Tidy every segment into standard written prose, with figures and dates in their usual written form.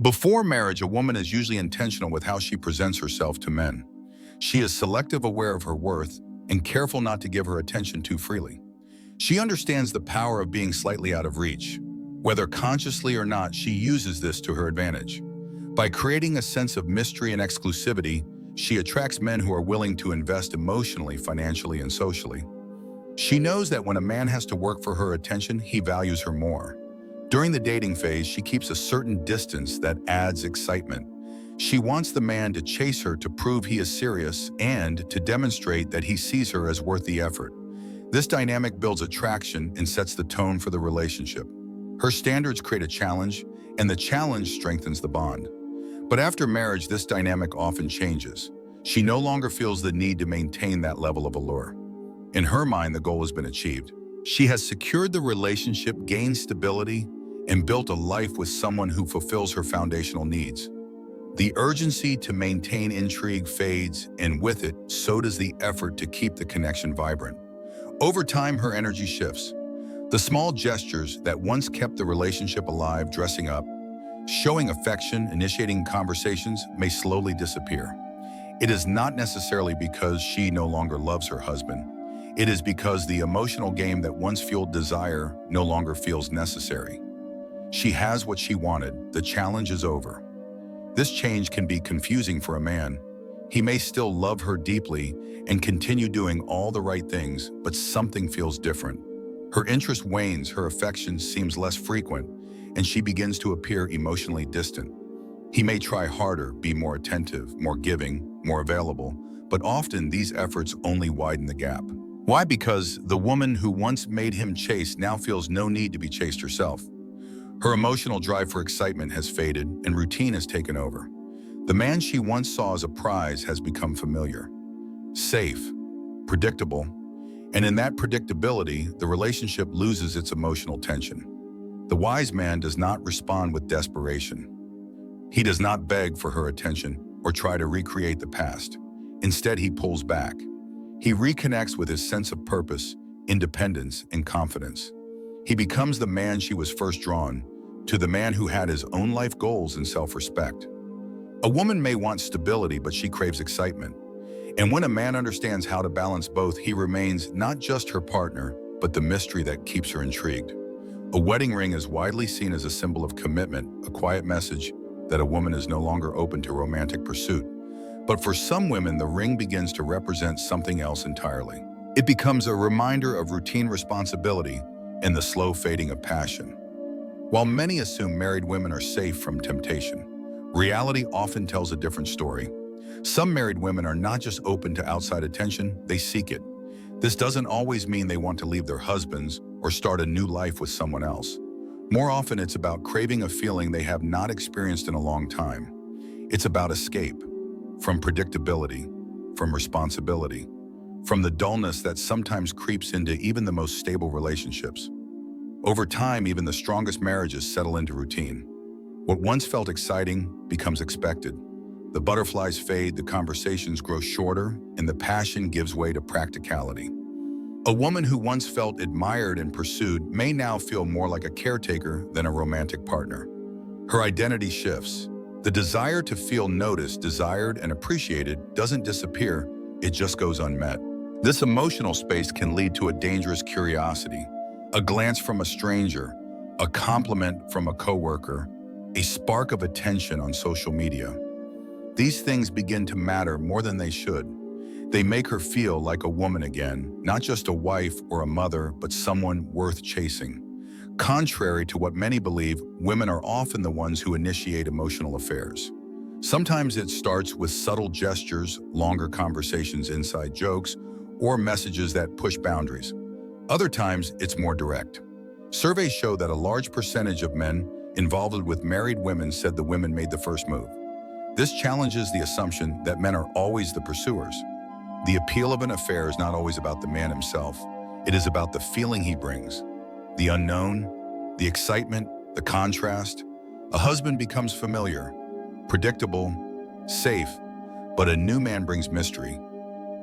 Before marriage, a woman is usually intentional with how she presents herself to men. She is selective, aware of her worth, and careful not to give her attention too freely. She understands the power of being slightly out of reach. Whether consciously or not, she uses this to her advantage. By creating a sense of mystery and exclusivity, she attracts men who are willing to invest emotionally, financially, and socially. She knows that when a man has to work for her attention, he values her more. During the dating phase, she keeps a certain distance that adds excitement. She wants the man to chase her to prove he is serious and to demonstrate that he sees her as worth the effort. This dynamic builds attraction and sets the tone for the relationship. Her standards create a challenge, and the challenge strengthens the bond. But after marriage, this dynamic often changes. She no longer feels the need to maintain that level of allure. In her mind, the goal has been achieved. She has secured the relationship, gained stability, and built a life with someone who fulfills her foundational needs. The urgency to maintain intrigue fades, and with it, so does the effort to keep the connection vibrant. Over time, her energy shifts. The small gestures that once kept the relationship alive, dressing up, showing affection, initiating conversations, may slowly disappear. It is not necessarily because she no longer loves her husband. It is because the emotional game that once fueled desire no longer feels necessary. She has what she wanted. The challenge is over. This change can be confusing for a man. He may still love her deeply and continue doing all the right things, but something feels different. Her interest wanes, her affection seems less frequent, and she begins to appear emotionally distant. He may try harder, be more attentive, more giving, more available, but often these efforts only widen the gap. Why? Because the woman who once made him chase now feels no need to be chased herself. Her emotional drive for excitement has faded, and routine has taken over. The man she once saw as a prize has become familiar, safe, predictable, and in that predictability, the relationship loses its emotional tension. The wise man does not respond with desperation. He does not beg for her attention or try to recreate the past. Instead, he pulls back. He reconnects with his sense of purpose, independence, and confidence. He becomes the man she was first drawn to, the man who had his own life goals and self-respect. A woman may want stability, but she craves excitement. And when a man understands how to balance both, he remains not just her partner, but the mystery that keeps her intrigued. A wedding ring is widely seen as a symbol of commitment, a quiet message that a woman is no longer open to romantic pursuit. But for some women, the ring begins to represent something else entirely. It becomes a reminder of routine, responsibility, and the slow fading of passion. While many assume married women are safe from temptation, reality often tells a different story. Some married women are not just open to outside attention, they seek it. This doesn't always mean they want to leave their husbands or start a new life with someone else. More often, it's about craving a feeling they have not experienced in a long time. It's about escape from predictability, from responsibility, from the dullness that sometimes creeps into even the most stable relationships. Over time, even the strongest marriages settle into routine. What once felt exciting becomes expected. The butterflies fade, the conversations grow shorter, and the passion gives way to practicality. A woman who once felt admired and pursued may now feel more like a caretaker than a romantic partner. Her identity shifts. The desire to feel noticed, desired, and appreciated doesn't disappear, it just goes unmet. This emotional space can lead to a dangerous curiosity. A glance from a stranger, a compliment from a coworker, a spark of attention on social media. These things begin to matter more than they should. They make her feel like a woman again, not just a wife or a mother, but someone worth chasing. Contrary to what many believe, women are often the ones who initiate emotional affairs. Sometimes it starts with subtle gestures, longer conversations, inside jokes, or messages that push boundaries. Other times, it's more direct. Surveys show that a large percentage of men involved with married women said the women made the first move. This challenges the assumption that men are always the pursuers. The appeal of an affair is not always about the man himself. It is about the feeling he brings, the unknown, the excitement, the contrast. A husband becomes familiar, predictable, safe, but a new man brings mystery.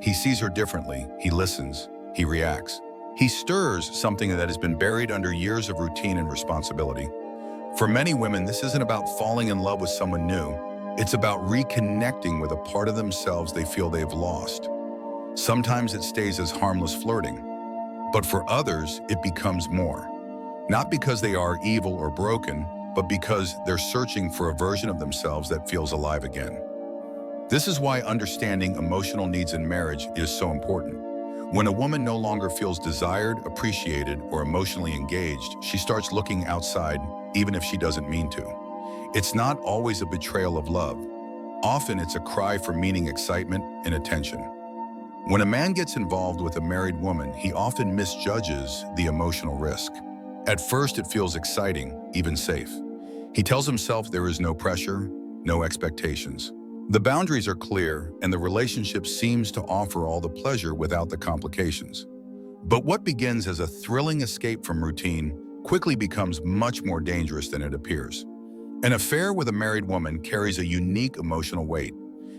He sees her differently, he listens, he reacts. He stirs something that has been buried under years of routine and responsibility. For many women, this isn't about falling in love with someone new. It's about reconnecting with a part of themselves they feel they've lost. Sometimes it stays as harmless flirting, but for others, it becomes more. Not because they are evil or broken, but because they're searching for a version of themselves that feels alive again. This is why understanding emotional needs in marriage is so important. When a woman no longer feels desired, appreciated, or emotionally engaged, she starts looking outside, even if she doesn't mean to. It's not always a betrayal of love. Often it's a cry for meaning, excitement, and attention. When a man gets involved with a married woman, he often misjudges the emotional risk. At first, it feels exciting, even safe. He tells himself there is no pressure, no expectations. The boundaries are clear, and the relationship seems to offer all the pleasure without the complications. But what begins as a thrilling escape from routine quickly becomes much more dangerous than it appears. An affair with a married woman carries a unique emotional weight.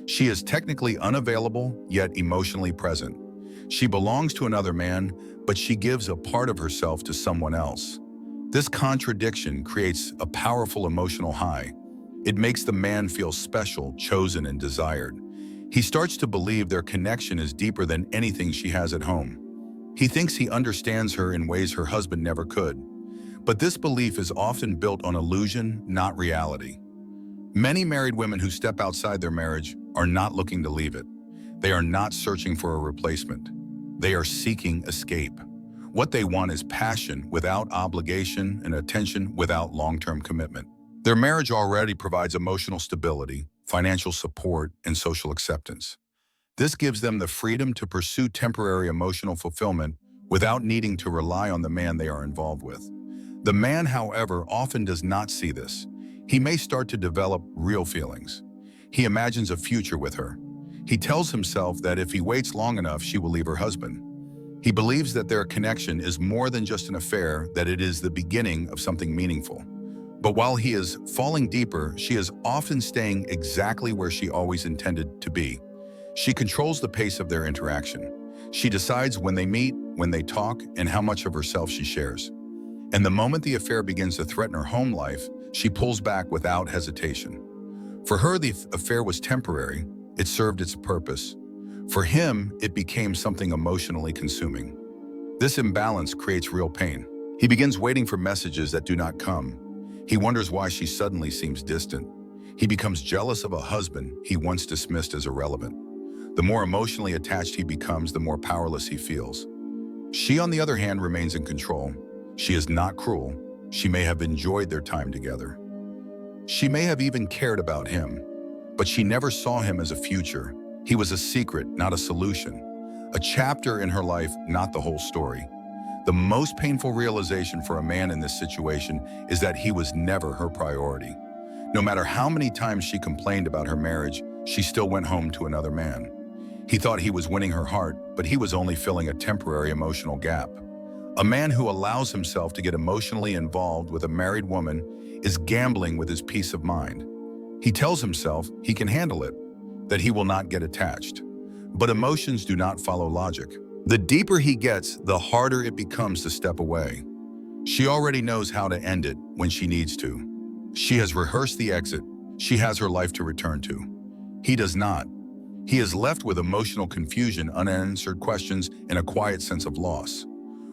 She is technically unavailable, yet emotionally present. She belongs to another man, but she gives a part of herself to someone else. This contradiction creates a powerful emotional high. It makes the man feel special, chosen, and desired. He starts to believe their connection is deeper than anything she has at home. He thinks he understands her in ways her husband never could. But this belief is often built on illusion, not reality. Many married women who step outside their marriage are not looking to leave it. They are not searching for a replacement. They are seeking escape. What they want is passion without obligation and attention without long-term commitment. Their marriage already provides emotional stability, financial support, and social acceptance. This gives them the freedom to pursue temporary emotional fulfillment without needing to rely on the man they are involved with. The man, however, often does not see this. He may start to develop real feelings. He imagines a future with her. He tells himself that if he waits long enough, she will leave her husband. He believes that their connection is more than just an affair, that it is the beginning of something meaningful. But while he is falling deeper, she is often staying exactly where she always intended to be. She controls the pace of their interaction. She decides when they meet, when they talk, and how much of herself she shares. And the moment the affair begins to threaten her home life, she pulls back without hesitation. For her, the affair was temporary. It served its purpose. For him, it became something emotionally consuming. This imbalance creates real pain. He begins waiting for messages that do not come. He wonders why she suddenly seems distant. He becomes jealous of a husband he once dismissed as irrelevant. The more emotionally attached he becomes, the more powerless he feels. She, on the other hand, remains in control. She is not cruel. She may have enjoyed their time together. She may have even cared about him, but she never saw him as a future. He was a secret, not a solution. A chapter in her life, not the whole story. The most painful realization for a man in this situation is that he was never her priority. No matter how many times she complained about her marriage, she still went home to another man. He thought he was winning her heart, but he was only filling a temporary emotional gap. A man who allows himself to get emotionally involved with a married woman is gambling with his peace of mind. He tells himself he can handle it, that he will not get attached. But emotions do not follow logic. The deeper he gets, the harder it becomes to step away. She already knows how to end it when she needs to. She has rehearsed the exit. She has her life to return to. He does not. He is left with emotional confusion, unanswered questions, and a quiet sense of loss.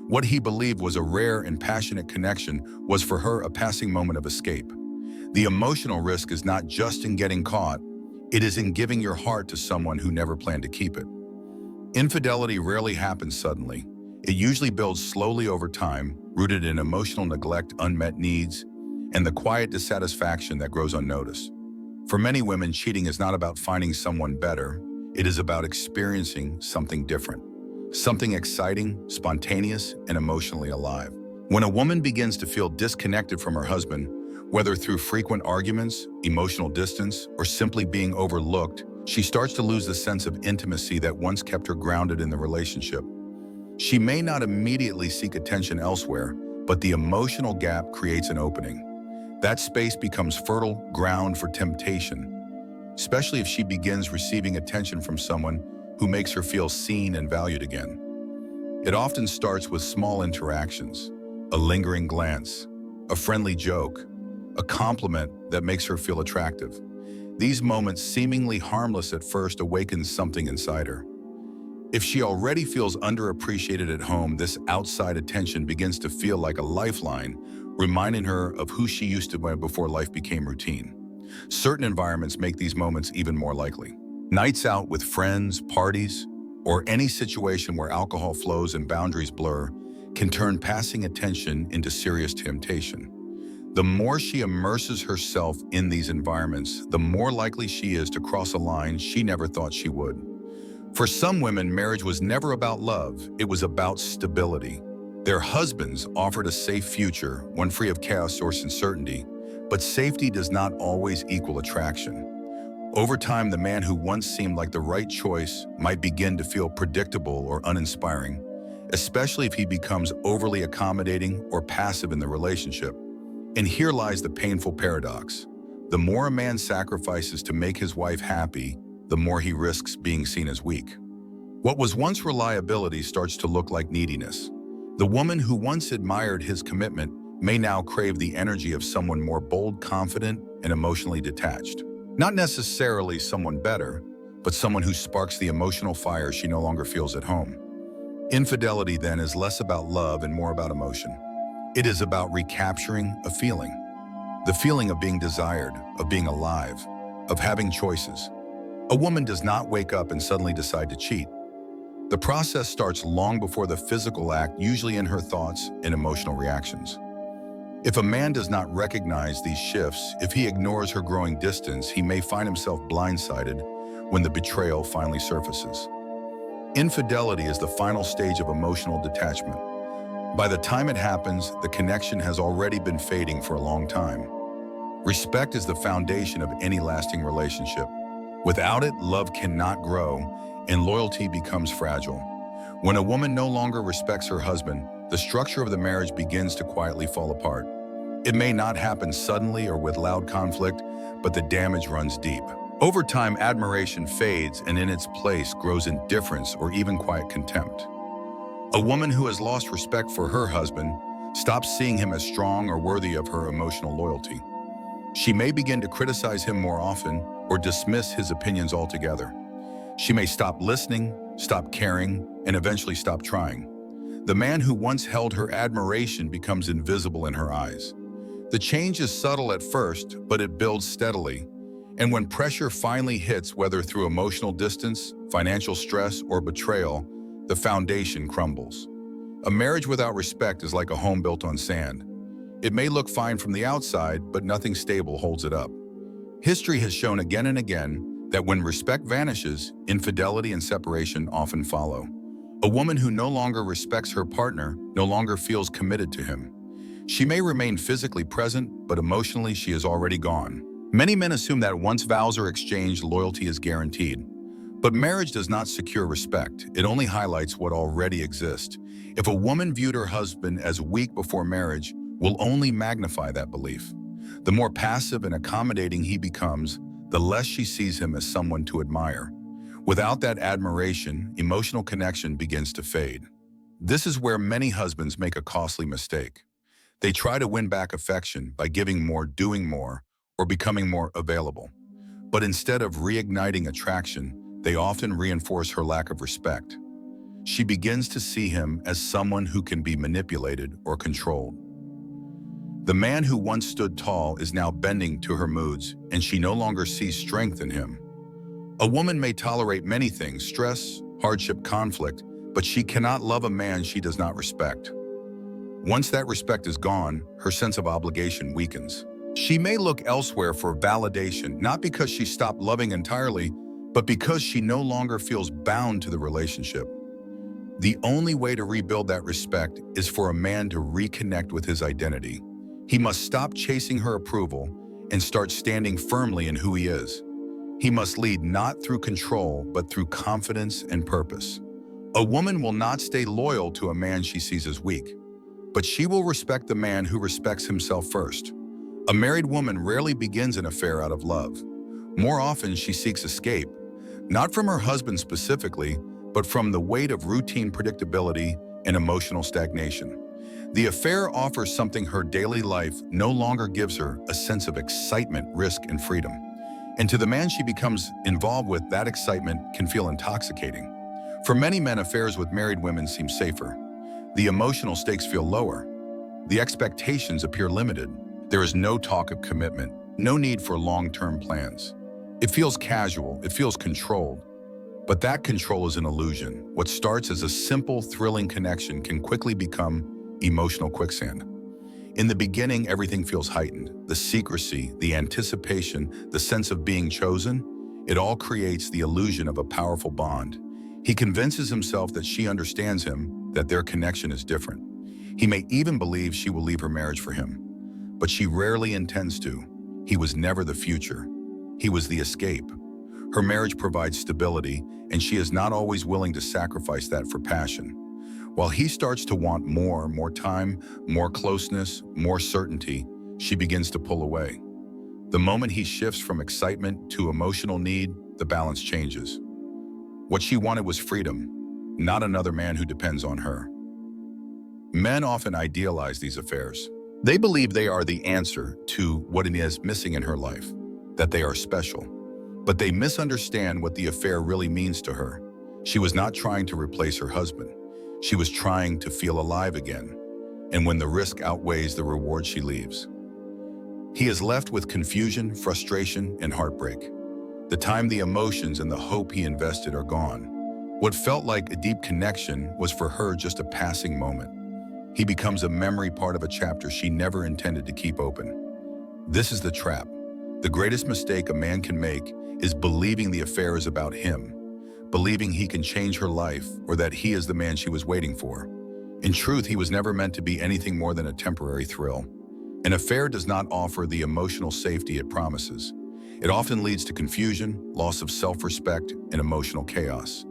What he believed was a rare and passionate connection was for her a passing moment of escape. The emotional risk is not just in getting caught, it is in giving your heart to someone who never planned to keep it. Infidelity rarely happens suddenly. It usually builds slowly over time, rooted in emotional neglect, unmet needs, and the quiet dissatisfaction that grows unnoticed. For many women, cheating is not about finding someone better. It is about experiencing something different. Something exciting, spontaneous, and emotionally alive. When a woman begins to feel disconnected from her husband, whether through frequent arguments, emotional distance, or simply being overlooked, she starts to lose the sense of intimacy that once kept her grounded in the relationship. She may not immediately seek attention elsewhere, but the emotional gap creates an opening. That space becomes fertile ground for temptation, especially if she begins receiving attention from someone who makes her feel seen and valued again. It often starts with small interactions, a lingering glance, a friendly joke, a compliment that makes her feel attractive. These moments, seemingly harmless at first, awaken something inside her. If she already feels underappreciated at home, this outside attention begins to feel like a lifeline, reminding her of who she used to be before life became routine. Certain environments make these moments even more likely. Nights out with friends, parties, or any situation where alcohol flows and boundaries blur can turn passing attention into serious temptation. The more she immerses herself in these environments, the more likely she is to cross a line she never thought she would. For some women, marriage was never about love, it was about stability. Their husbands offered a safe future, one free of chaos or uncertainty, but safety does not always equal attraction. Over time, the man who once seemed like the right choice might begin to feel predictable or uninspiring, especially if he becomes overly accommodating or passive in the relationship. And here lies the painful paradox. The more a man sacrifices to make his wife happy, the more he risks being seen as weak. What was once reliability starts to look like neediness. The woman who once admired his commitment may now crave the energy of someone more bold, confident, and emotionally detached. Not necessarily someone better, but someone who sparks the emotional fire she no longer feels at home. Infidelity, then, is less about love and more about emotion. It is about recapturing a feeling. The feeling of being desired, of being alive, of having choices. A woman does not wake up and suddenly decide to cheat. The process starts long before the physical act, usually in her thoughts and emotional reactions. If a man does not recognize these shifts, if he ignores her growing distance, he may find himself blindsided when the betrayal finally surfaces. Infidelity is the final stage of emotional detachment. By the time it happens, the connection has already been fading for a long time. Respect is the foundation of any lasting relationship. Without it, love cannot grow, and loyalty becomes fragile. When a woman no longer respects her husband, the structure of the marriage begins to quietly fall apart. It may not happen suddenly or with loud conflict, but the damage runs deep. Over time, admiration fades, and in its place grows indifference or even quiet contempt. A woman who has lost respect for her husband stops seeing him as strong or worthy of her emotional loyalty. She may begin to criticize him more often or dismiss his opinions altogether. She may stop listening, stop caring, and eventually stop trying. The man who once held her admiration becomes invisible in her eyes. The change is subtle at first, but it builds steadily. And when pressure finally hits, whether through emotional distance, financial stress, or betrayal, the foundation crumbles. A marriage without respect is like a home built on sand. It may look fine from the outside, but nothing stable holds it up. History has shown again and again that when respect vanishes, infidelity and separation often follow. A woman who no longer respects her partner no longer feels committed to him. She may remain physically present, but emotionally she is already gone. Many men assume that once vows are exchanged, loyalty is guaranteed. But marriage does not secure respect. It only highlights what already exists. If a woman viewed her husband as weak before marriage, will only magnify that belief. The more passive and accommodating he becomes, the less she sees him as someone to admire. Without that admiration, emotional connection begins to fade. This is where many husbands make a costly mistake. They try to win back affection by giving more, doing more, or becoming more available. But instead of reigniting attraction, they often reinforce her lack of respect. She begins to see him as someone who can be manipulated or controlled. The man who once stood tall is now bending to her moods, and she no longer sees strength in him. A woman may tolerate many things, stress, hardship, conflict, but she cannot love a man she does not respect. Once that respect is gone, her sense of obligation weakens. She may look elsewhere for validation, not because she stopped loving entirely, but because she no longer feels bound to the relationship. The only way to rebuild that respect is for a man to reconnect with his identity. He must stop chasing her approval and start standing firmly in who he is. He must lead not through control, but through confidence and purpose. A woman will not stay loyal to a man she sees as weak, but she will respect the man who respects himself first. A married woman rarely begins an affair out of love. More often, she seeks escape, not from her husband specifically, but from the weight of routine predictability and emotional stagnation. The affair offers something her daily life no longer gives her: a sense of excitement, risk, and freedom. And to the man she becomes involved with, that excitement can feel intoxicating. For many men, affairs with married women seem safer. The emotional stakes feel lower. The expectations appear limited. There is no talk of commitment, no need for long-term plans. It feels casual, it feels controlled. But that control is an illusion. What starts as a simple, thrilling connection can quickly become emotional quicksand. In the beginning, everything feels heightened. The secrecy, the anticipation, the sense of being chosen, it all creates the illusion of a powerful bond. He convinces himself that she understands him, that their connection is different. He may even believe she will leave her marriage for him, but she rarely intends to. He was never the future. He was the escape. Her marriage provides stability, and she is not always willing to sacrifice that for passion. While he starts to want more time, more closeness, more certainty, she begins to pull away. The moment he shifts from excitement to emotional need, the balance changes. What she wanted was freedom, not another man who depends on her. Men often idealize these affairs. They believe they are the answer to what it is missing in her life, that they are special. But they misunderstand what the affair really means to her. She was not trying to replace her husband. She was trying to feel alive again. And when the risk outweighs the reward, she leaves. He is left with confusion, frustration, and heartbreak. The time, the emotions, and the hope he invested are gone. What felt like a deep connection was for her just a passing moment. He becomes a memory, part of a chapter she never intended to keep open. This is the trap. The greatest mistake a man can make is believing the affair is about him, believing he can change her life or that he is the man she was waiting for. In truth, he was never meant to be anything more than a temporary thrill. An affair does not offer the emotional safety it promises. It often leads to confusion, loss of self-respect, and emotional chaos.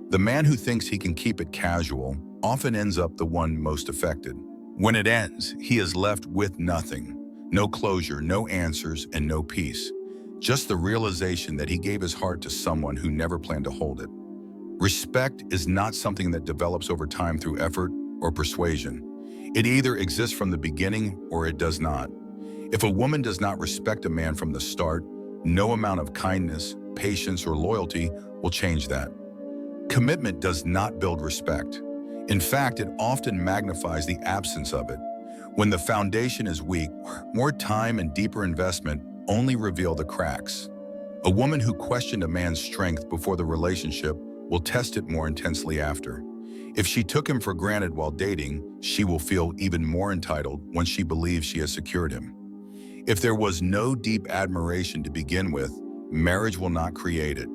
The man who thinks he can keep it casual often ends up the one most affected. When it ends, he is left with nothing. No closure, no answers, and no peace. Just the realization that he gave his heart to someone who never planned to hold it. Respect is not something that develops over time through effort or persuasion. It either exists from the beginning or it does not. If a woman does not respect a man from the start, no amount of kindness, patience, or loyalty will change that. Commitment does not build respect. In fact, it often magnifies the absence of it. When the foundation is weak, more time and deeper investment only reveal the cracks. A woman who questioned a man's strength before the relationship will test it more intensely after. If she took him for granted while dating, she will feel even more entitled when she believes she has secured him. If there was no deep admiration to begin with, marriage will not create it.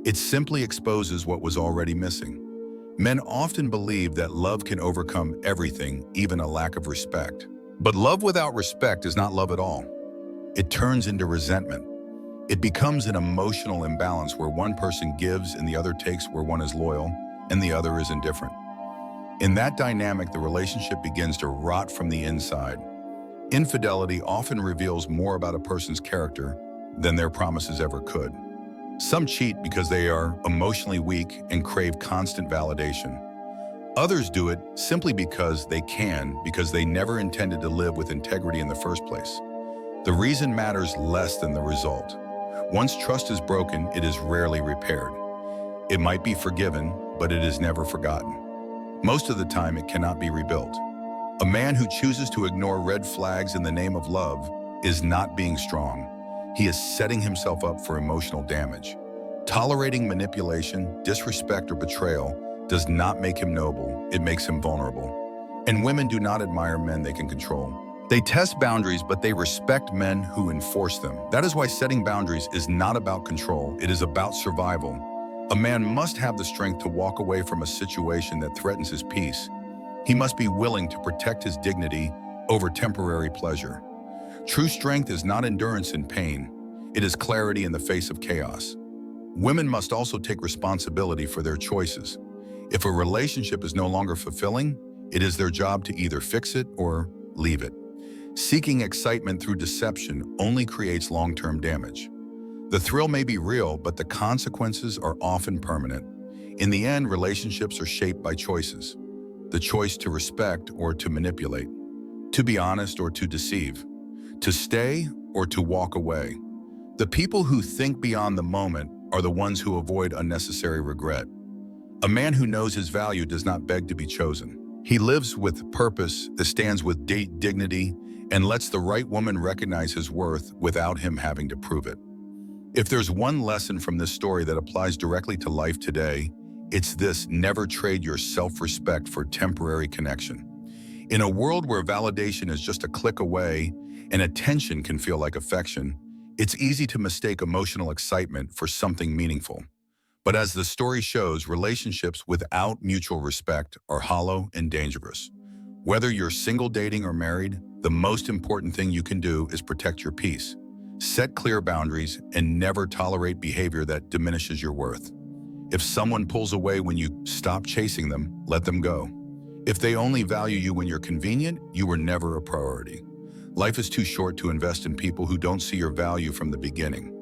It simply exposes what was already missing. Men often believe that love can overcome everything, even a lack of respect. But love without respect is not love at all. It turns into resentment. It becomes an emotional imbalance where one person gives and the other takes, where one is loyal and the other is indifferent. In that dynamic, the relationship begins to rot from the inside. Infidelity often reveals more about a person's character than their promises ever could. Some cheat because they are emotionally weak and crave constant validation. Others do it simply because they can, because they never intended to live with integrity in the first place. The reason matters less than the result. Once trust is broken, it is rarely repaired. It might be forgiven, but it is never forgotten. Most of the time, it cannot be rebuilt. A man who chooses to ignore red flags in the name of love is not being strong. He is setting himself up for emotional damage. Tolerating manipulation, disrespect, or betrayal does not make him noble, it makes him vulnerable. And women do not admire men they can control. They test boundaries, but they respect men who enforce them. That is why setting boundaries is not about control, it is about survival. A man must have the strength to walk away from a situation that threatens his peace. He must be willing to protect his dignity over temporary pleasure. True strength is not endurance in pain. It is clarity in the face of chaos. Women must also take responsibility for their choices. If a relationship is no longer fulfilling, it is their job to either fix it or leave it. Seeking excitement through deception only creates long-term damage. The thrill may be real, but the consequences are often permanent. In the end, relationships are shaped by choices. the choice to respect or to manipulate, to be honest or to deceive, to stay or to walk away. The people who think beyond the moment are the ones who avoid unnecessary regret. A man who knows his value does not beg to be chosen. He lives with purpose, stands with dignity, and lets the right woman recognize his worth without him having to prove it. If there's one lesson from this story that applies directly to life today, it's this: never trade your self-respect for temporary connection. In a world where validation is just a click away and attention can feel like affection, it's easy to mistake emotional excitement for something meaningful. But as the story shows, relationships without mutual respect are hollow and dangerous. Whether you're single, dating, or married, the most important thing you can do is protect your peace. Set clear boundaries and never tolerate behavior that diminishes your worth. If someone pulls away when you stop chasing them, let them go. If they only value you when you're convenient, you were never a priority. Life is too short to invest in people who don't see your value from the beginning.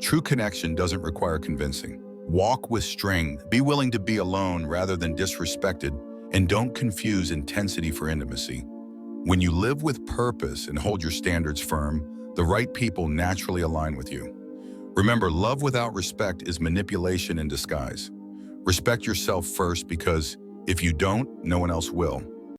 True connection doesn't require convincing. Walk with strength, be willing to be alone rather than disrespected, and don't confuse intensity for intimacy. When you live with purpose and hold your standards firm, the right people naturally align with you. Remember, love without respect is manipulation in disguise. Respect yourself first, because if you don't, no one else will.